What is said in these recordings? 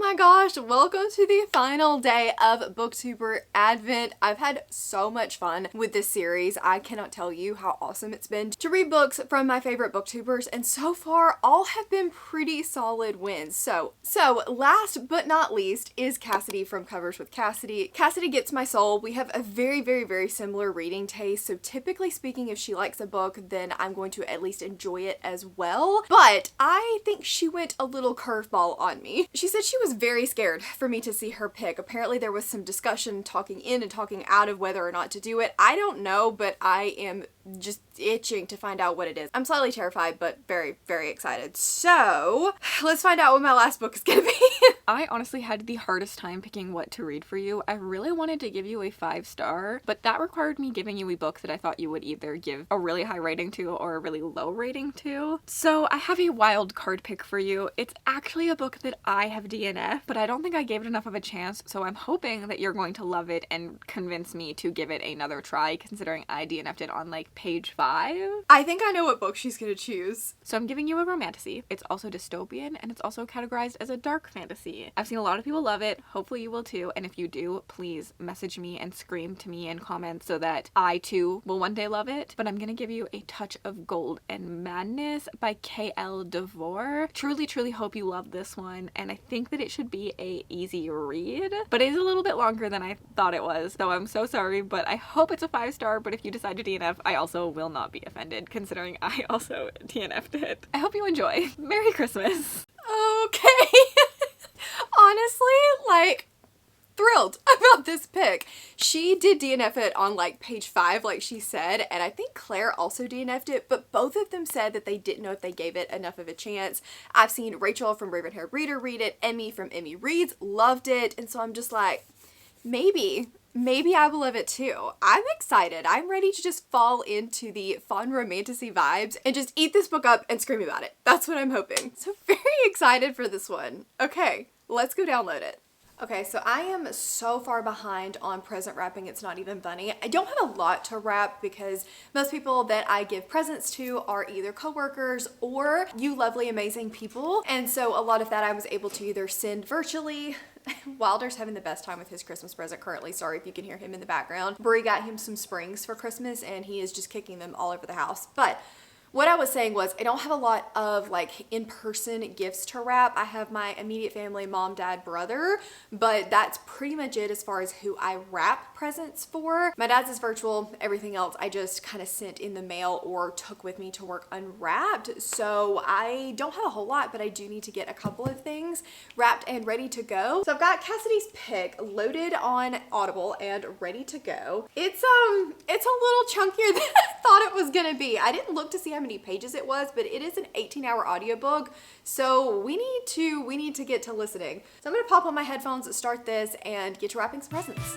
my gosh, welcome to the final day of booktuber advent. I've had so much fun with this series. I cannot tell you how awesome it's been to read books from my favorite booktubers, and so far all have been pretty solid wins. So last but not least is Cassidy from Covers with Cassidy. Cassidy gets my soul. We have a very similar reading taste, so typically speaking, if she likes a book, then I'm going to at least enjoy it as well. But I think she went a little curveball on me. She said she was very scared for me to see her pick. Apparently there was some discussion talking in and talking out of whether or not to do it. I don't know, but I am just itching to find out what it is. I'm slightly terrified, but very excited. So let's find out what my last book is gonna be. I honestly had the hardest time picking what to read for you. I really wanted to give you a 5-star, but that required me giving you a book that I thought you would either give a really high rating to or a really low rating to. So I have a wild card pick for you. It's actually a book that I have DNF, but I don't think I gave it enough of a chance, so I'm hoping that you're going to love it and convince me to give it another try, considering I DNF'd it on like page 5. I think I know what book she's gonna choose. So I'm giving you a romantasy. It's also dystopian, and it's also categorized as a dark fantasy. I've seen a lot of people love it. Hopefully you will too, and if you do, please message me and scream to me in comments so that I too will one day love it. But I'm gonna give you A Touch of Gold and Madness by K.L. DeVore. Truly hope you love this one, and I think that it should be a easy read, but it is a little bit longer than I thought it was, so I'm so sorry, but I hope it's a 5-star, but if you decide to DNF, I also will not be offended, considering I also DNF'd it. I hope you enjoy. Merry Christmas. Okay. Honestly, like, thrilled about this pick. She did DNF it on like page 5, like she said, and I think Claire also DNF'd it, but both of them said that they didn't know if they gave it enough of a chance. I've seen Rachel from Raven Hair Reader read it, Emmy from Emmy Reads loved it, and so I'm just like, maybe I will love it too. I'm excited. I'm ready to just fall into the fun romantasy vibes and just eat this book up and scream about it. That's what I'm hoping. So very excited for this one. Okay, let's go download it. Okay, so I am so far behind on present wrapping, it's not even funny. I don't have a lot to wrap because most people that I give presents to are either coworkers or you lovely, amazing people. And so a lot of that I was able to either send virtually. Wilder's having the best time with his Christmas present currently. Sorry if you can hear him in the background. Brie got him some springs for Christmas and he is just kicking them all over the house. But what I was saying was I don't have a lot of like in-person gifts to wrap. I have my immediate family, mom, dad, brother, but that's pretty much it as far as who I wrap presents for. My dad's is virtual. Everything else I just kind of sent in the mail or took with me to work unwrapped. So I don't have a whole lot, but I do need to get a couple of things wrapped and ready to go. So I've got Cassidy's pick loaded on Audible and ready to go. It's a little chunkier than I thought it was gonna be. I didn't look to see how many pages it was, but it is an 18-hour audiobook, so we need to get to listening. So I'm gonna pop on my headphones, start this, and get to wrapping some presents.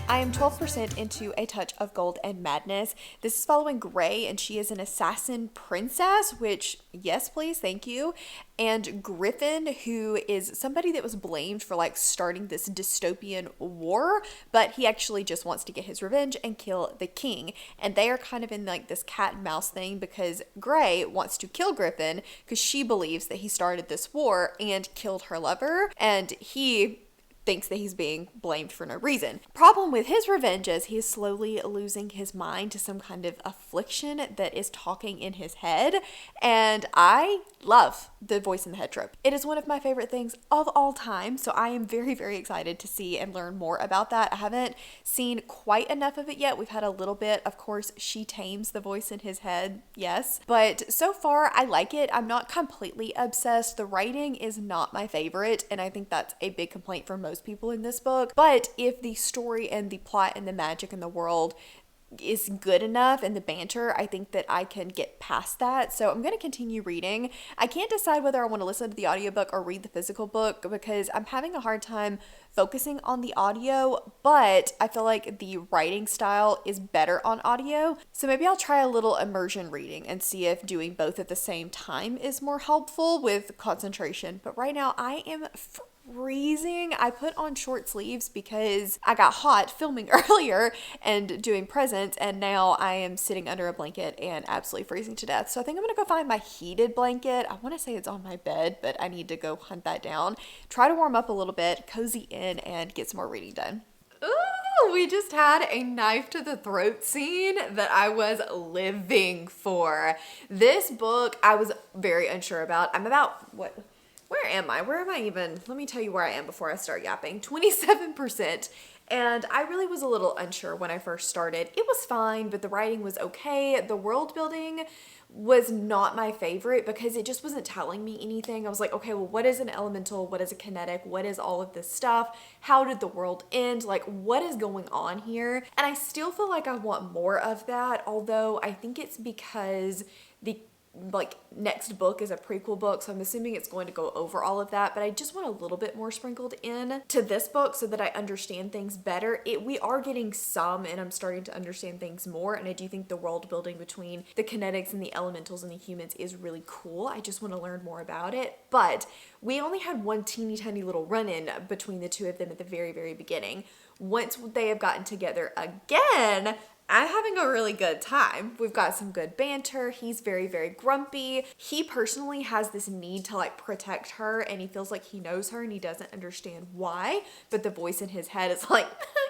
I am 12% into A Touch of Gold and Madness. This is following Gray, and she is an assassin princess, which, yes, please, thank you. And Griffin, who is somebody that was blamed for like starting this dystopian war, but he actually just wants to get his revenge and kill the king. And they are kind of in like this cat and mouse thing because Gray wants to kill Griffin because she believes that he started this war and killed her lover, and he thinks that he's being blamed for no reason. Problem with his revenge is he is slowly losing his mind to some kind of affliction that is talking in his head, and I love the voice in the head trope. It is one of my favorite things of all time, so I am very, very excited to see and learn more about that. I haven't seen quite enough of it yet. We've had a little bit. Of course, she tames the voice in his head, yes. But so far, I like it. I'm not completely obsessed. The writing is not my favorite, and I think that's a big complaint for most people in this book. But if the story and the plot and the magic in the world is good enough and the banter, I think that I can get past that. So I'm going to continue reading. I can't decide whether I want to listen to the audiobook or read the physical book because I'm having a hard time focusing on the audio, but I feel like the writing style is better on audio. So maybe I'll try a little immersion reading and see if doing both at the same time is more helpful with concentration. But right now I am freezing. I put on short sleeves because I got hot filming earlier and doing presents, and now I am sitting under a blanket and absolutely freezing to death. So I think I'm gonna go find my heated blanket. I want to say it's on my bed, but I need to go hunt that down. Try to warm up a little bit, cozy in, and get some more reading done. Ooh, we just had a knife to the throat scene that I was living for. This book I was very unsure about. I'm about, where am I? Where am I even? Let me tell you where I am before I start yapping. 27%. And I really was a little unsure when I first started. It was fine, but the writing was okay. The world building was not my favorite because it just wasn't telling me anything. I was like, okay, well, what is an elemental? What is a kinetic? What is all of this stuff? How did the world end? Like, what is going on here? And I still feel like I want more of that, although I think it's because the next book is a prequel book, so I'm assuming it's going to go over all of that, but I just want a little bit more sprinkled in to this book so that I understand things better. We are getting some, and I'm starting to understand things more, and I do think the world building between the kinetics and the elementals and the humans is really cool. I just want to learn more about it, but we only had one teeny tiny little run-in between the two of them at the very, very beginning. Once they have gotten together again, I'm having a really good time. We've got some good banter. He's very, very grumpy. He personally has this need to like protect her, and he feels like he knows her and he doesn't understand why, but the voice in his head is like,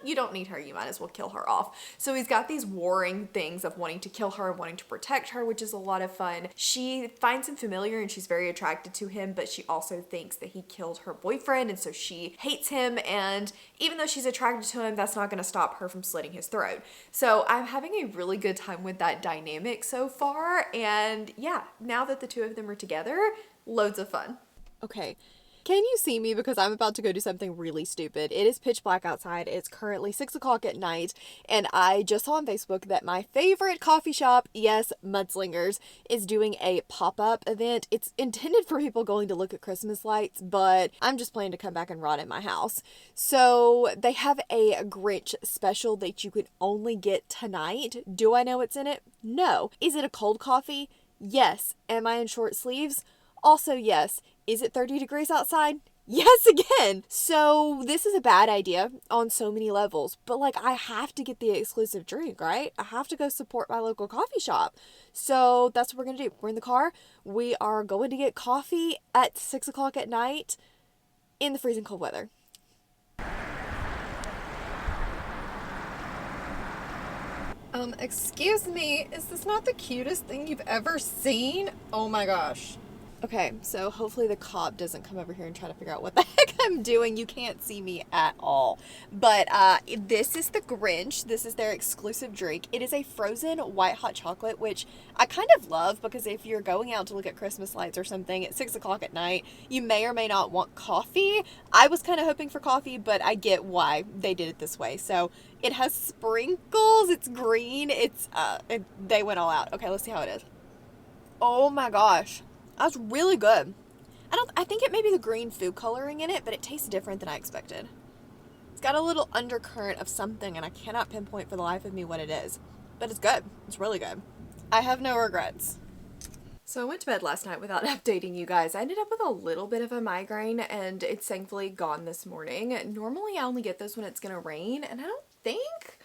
you don't need her, you might as well kill her off. So he's got these warring things of wanting to kill her and wanting to protect her, which is a lot of fun. She finds him familiar and she's very attracted to him, but she also thinks that he killed her boyfriend, and so she hates him, and even though she's attracted to him, that's not going to stop her from slitting his throat. So I'm having a really good time with that dynamic so far, and yeah, now that the two of them are together, loads of fun. Okay, can you see me? Because I'm about to go do something really stupid. It is pitch black outside. It's currently 6 o'clock at night, and I just saw on Facebook that my favorite coffee shop, yes, Mudslingers, is doing a pop-up event. It's intended for people going to look at Christmas lights, but I'm just planning to come back and rot in my house. So they have a Grinch special that you can only get tonight. Do I know what's in it? No. Is it a cold coffee? Yes. Am I in short sleeves? Also, yes. Is it 30 degrees outside? Yes, again. So this is a bad idea on so many levels, but like I have to get the exclusive drink, right? I have to go support my local coffee shop. So that's what we're going to do. We're in the car. We are going to get coffee at 6 o'clock at night in the freezing cold weather. Excuse me, is this not the cutest thing you've ever seen? Oh my gosh. Okay, so hopefully the cop doesn't come over here and try to figure out what the heck I'm doing. You can't see me at all. But this is the Grinch. This is their exclusive drink. It is a frozen white hot chocolate, which I kind of love because if you're going out to look at Christmas lights or something at 6 o'clock at night, you may or may not want coffee. I was kind of hoping for coffee, but I get why they did it this way. So it has sprinkles. It's green. They went all out. Okay, let's see how it is. Oh my gosh. That's really good. I think it may be the green food coloring in it, but it tastes different than I expected. It's got a little undercurrent of something, and I cannot pinpoint for the life of me what it is. But it's good. It's really good. I have no regrets. So I went to bed last night without updating you guys. I ended up with a little bit of a migraine, and it's thankfully gone this morning. Normally I only get this when it's gonna rain, and I don't think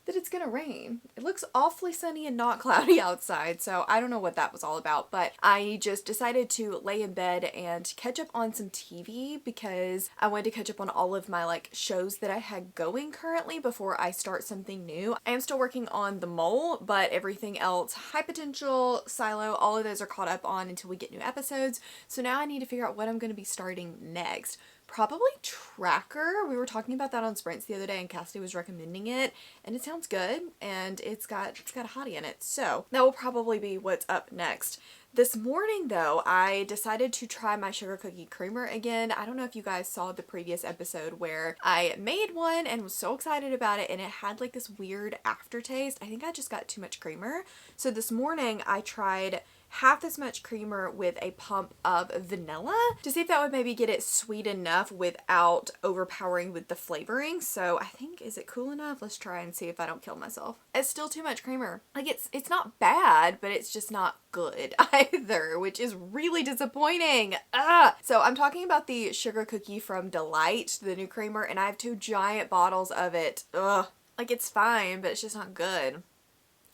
that it's gonna rain. It looks awfully sunny and not cloudy outside, so I don't know what that was all about, but I just decided to lay in bed and catch up on some TV because I wanted to catch up on all of my like shows that I had going currently before I start something new. I am still working on The Mole, but everything else, High Potential, Silo, all of those are caught up on until we get new episodes. So now I need to figure out what I'm going to be starting next. Probably Tracker. We were talking about that on Sprints the other day and Cassidy was recommending it and it sounds good and it's got a hottie in it. So that will probably be what's up next. This morning though, I decided to try my sugar cookie creamer again. I don't know if you guys saw the previous episode where I made one and was so excited about it and it had like this weird aftertaste. I think I just got too much creamer. So this morning I tried half as much creamer with a pump of vanilla to see if that would maybe get it sweet enough without overpowering with the flavoring. So I think, is it cool enough? Let's try and see if I don't kill myself. It's still too much creamer. Like it's not bad, but it's just not good either, which is really disappointing. So I'm talking about the sugar cookie from Delight, the new creamer, and I have 2 giant bottles of it. Like it's fine, but it's just not good.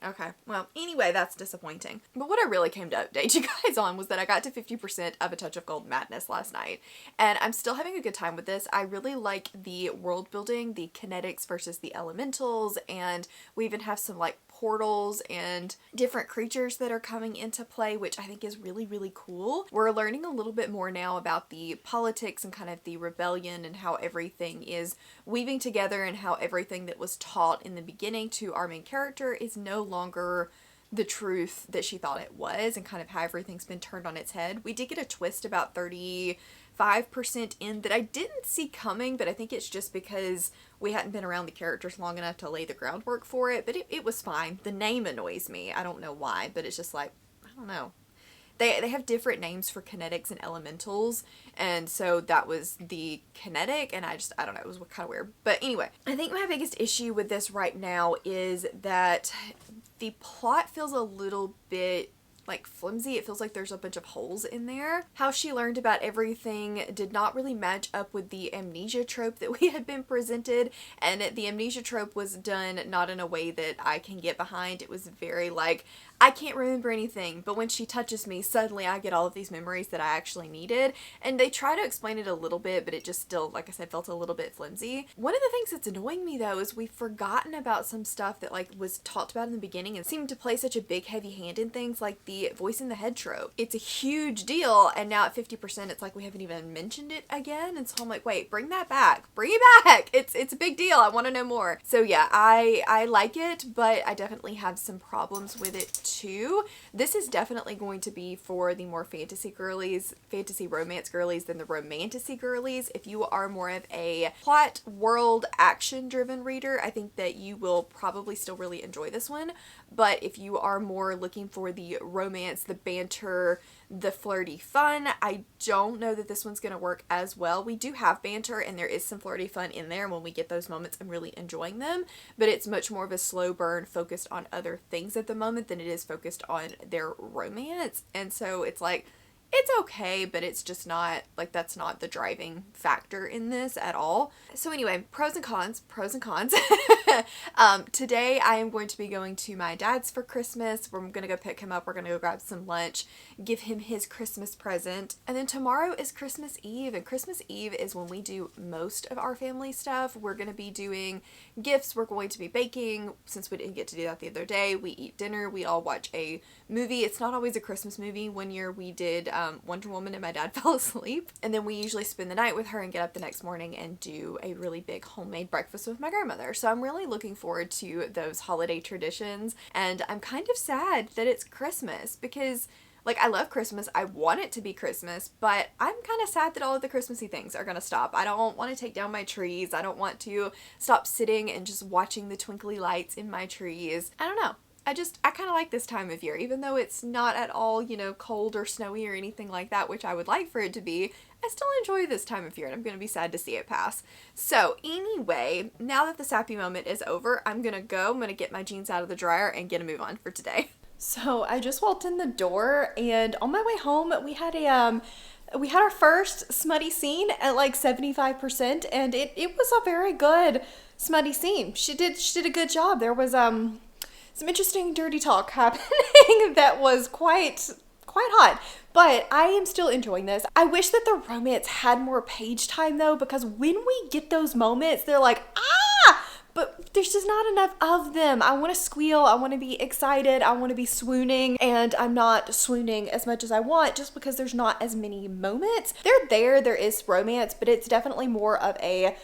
Okay, well, anyway, that's disappointing. But what I really came to update you guys on was that I got to 50% of A Touch of Gold Madness last night, and I'm still having a good time with this. I really like the world building, the kinetics versus the elementals, and we even have some like portals and different creatures that are coming into play, which I think is really, really cool. We're learning a little bit more now about the politics and kind of the rebellion and how everything is weaving together and how everything that was taught in the beginning to our main character is no longer the truth that she thought it was, and kind of how everything's been turned on its head. We did get a twist about 35% in that I didn't see coming, but I think it's just because we hadn't been around the characters long enough to lay the groundwork for it, but it was fine. The name annoys me. I don't know why, but it's just like, I don't know. They have different names for kinetics and elementals, and so that was the kinetic, and I don't know, it was kind of weird. But anyway, I think my biggest issue with this right now is that the plot feels a little bit like flimsy. It feels like there's a bunch of holes in there. How she learned about everything did not really match up with the amnesia trope that we had been presented, and the amnesia trope was done not in a way that I can get behind. It was very like, I can't remember anything, but when she touches me, suddenly I get all of these memories that I actually needed. And they try to explain it a little bit, but it just still, like I said, felt a little bit flimsy. One of the things that's annoying me though is we've forgotten about some stuff that like was talked about in the beginning and seemed to play such a big heavy hand in things, like the voice in the head trope. It's a huge deal, and now at 50% it's like we haven't even mentioned it again, and so I'm like, wait, bring that back. Bring it back! It's a big deal. I want to know more. So yeah, I like it, but I definitely have some problems with it too. This is definitely going to be for the more fantasy girlies, fantasy romance girlies than the romantasy girlies. If you are more of a plot, world, action driven reader, I think that you will probably still really enjoy this one. But if you are more looking for the romance, the banter, the flirty fun, I don't know that this one's going to work as well. We do have banter and there is some flirty fun in there. When we get those moments, I'm really enjoying them, but it's much more of a slow burn focused on other things at the moment than it is focused on their romance. And so it's like, it's okay, but it's just not, like, that's not the driving factor in this at all. So anyway, pros and cons. Today I am going to be going to my dad's for Christmas. We're going to go pick him up. We're going to go grab some lunch, give him his Christmas present. And then tomorrow is Christmas Eve, and Christmas Eve is when we do most of our family stuff. We're going to be doing gifts. We're going to be baking. Since we didn't get to do that the other day, we eat dinner. We all watch a movie. It's not always a Christmas movie. One year we did Wonder Woman and my dad fell asleep, and then we usually spend the night with her and get up the next morning and do a really big homemade breakfast with my grandmother. So I'm really looking forward to those holiday traditions, and I'm kind of sad that it's Christmas because, like, I love Christmas. I want it to be Christmas, but I'm kind of sad that all of the Christmassy things are going to stop. I don't want to take down my trees. I don't want to stop sitting and just watching the twinkly lights in my trees. I don't know. I kind of like this time of year, even though it's not at all, you know, cold or snowy or anything like that, which I would like for it to be. I still enjoy this time of year, and I'm going to be sad to see it pass. So anyway, now that the sappy moment is over, I'm going to get my jeans out of the dryer and get a move on for today. So I just walked in the door, and on my way home, we had our first smutty scene at like 75%, and it was a very good smutty scene. She did a good job. There was some interesting dirty talk happening that was quite hot. But I am still enjoying this. I wish that the romance had more page time though, because when we get those moments, they're like, ah! But there's just not enough of them. I want to squeal, I want to be excited, I want to be swooning, and I'm not swooning as much as I want just because there's not as many moments. There is romance, but it's definitely more of a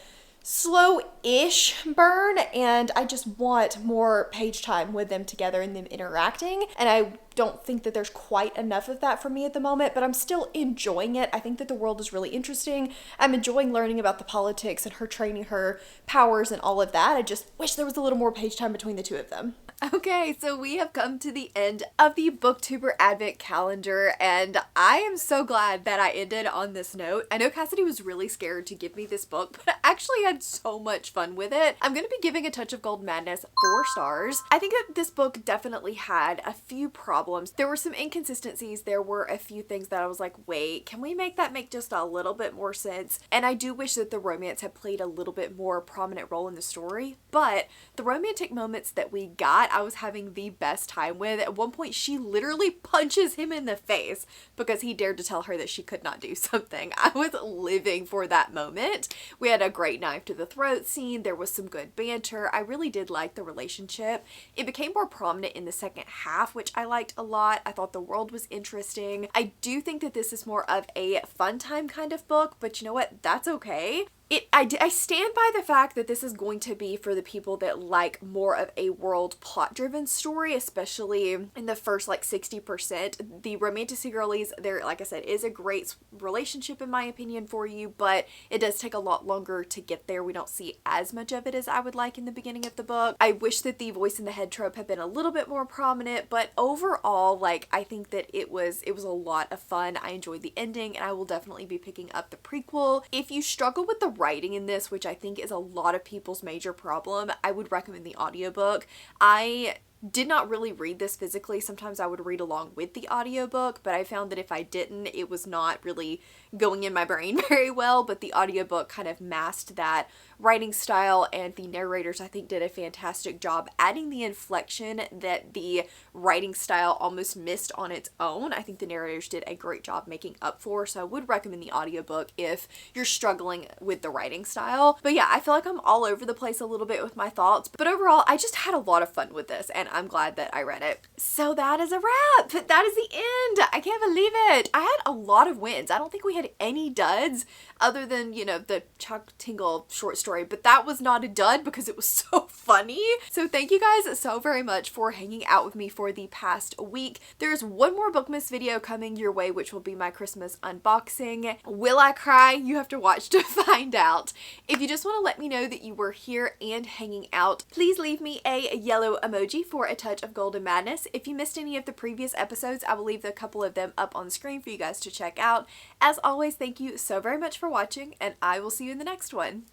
slow-ish burn, and I just want more page time with them together and them interacting, and I don't think that there's quite enough of that for me at the moment, but I'm still enjoying it. I think that the world is really interesting. I'm enjoying learning about the politics and her training her powers and all of that. I just wish there was a little more page time between the two of them. Okay, so we have come to the end of the Booktuber Advent Calendar, and I am so glad that I ended on this note. I know Cassidy was really scared to give me this book, but I actually had so much fun with it. I'm going to be giving A Touch of Gold Madness 4 stars. I think that this book definitely had a few problems. There were some inconsistencies. There were a few things that I was like, wait, can we make that make just a little bit more sense? And I do wish that the romance had played a little bit more prominent role in the story, but the romantic moments that we got, I was having the best time with. At one point, she literally punches him in the face because he dared to tell her that she could not do something. I was living for that moment. We had a great knife to the throat scene. There was some good banter. I really did like the relationship. It became more prominent in the second half, which I liked a lot. I thought the world was interesting. I do think that this is more of a fun time kind of book, but you know what? That's okay. I stand by the fact that this is going to be for the people that like more of a world plot driven story, especially in the first like 60%. The romantic girlies, there, like I said, is a great relationship in my opinion for you, but it does take a lot longer to get there. We don't see as much of it as I would like in the beginning of the book. I wish that the voice in the head trope had been a little bit more prominent, but overall, like, I think that it was a lot of fun. I enjoyed the ending, and I will definitely be picking up the prequel. If you struggle with the writing in this, which I think is a lot of people's major problem, I would recommend the audiobook. I did not really read this physically. Sometimes I would read along with the audiobook, but I found that if I didn't, it was not really going in my brain very well, but the audiobook kind of masked that writing style, and the narrators I think did a fantastic job adding the inflection that the writing style almost missed on its own. I think the narrators did a great job making up for, so I would recommend the audiobook if you're struggling with the writing style. But yeah, I feel like I'm all over the place a little bit with my thoughts, but overall I just had a lot of fun with this, and I'm glad that I read it. So that is a wrap. That is the end. I can't believe it. I had a lot of wins. I don't think we had any duds other than, you know, the Chuck Tingle short story, but that was not a dud because it was so funny. So thank you guys so very much for hanging out with me for the past week. There's one more Bookmas video coming your way, which will be my Christmas unboxing. Will I cry? You have to watch to find out. If you just want to let me know that you were here and hanging out, please leave me a yellow emoji for A Touch of Golden Madness. If you missed any of the previous episodes, I will leave a couple of them up on the screen for you guys to check out. As always, thank you so very much for watching, and I will see you in the next one.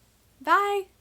Bye!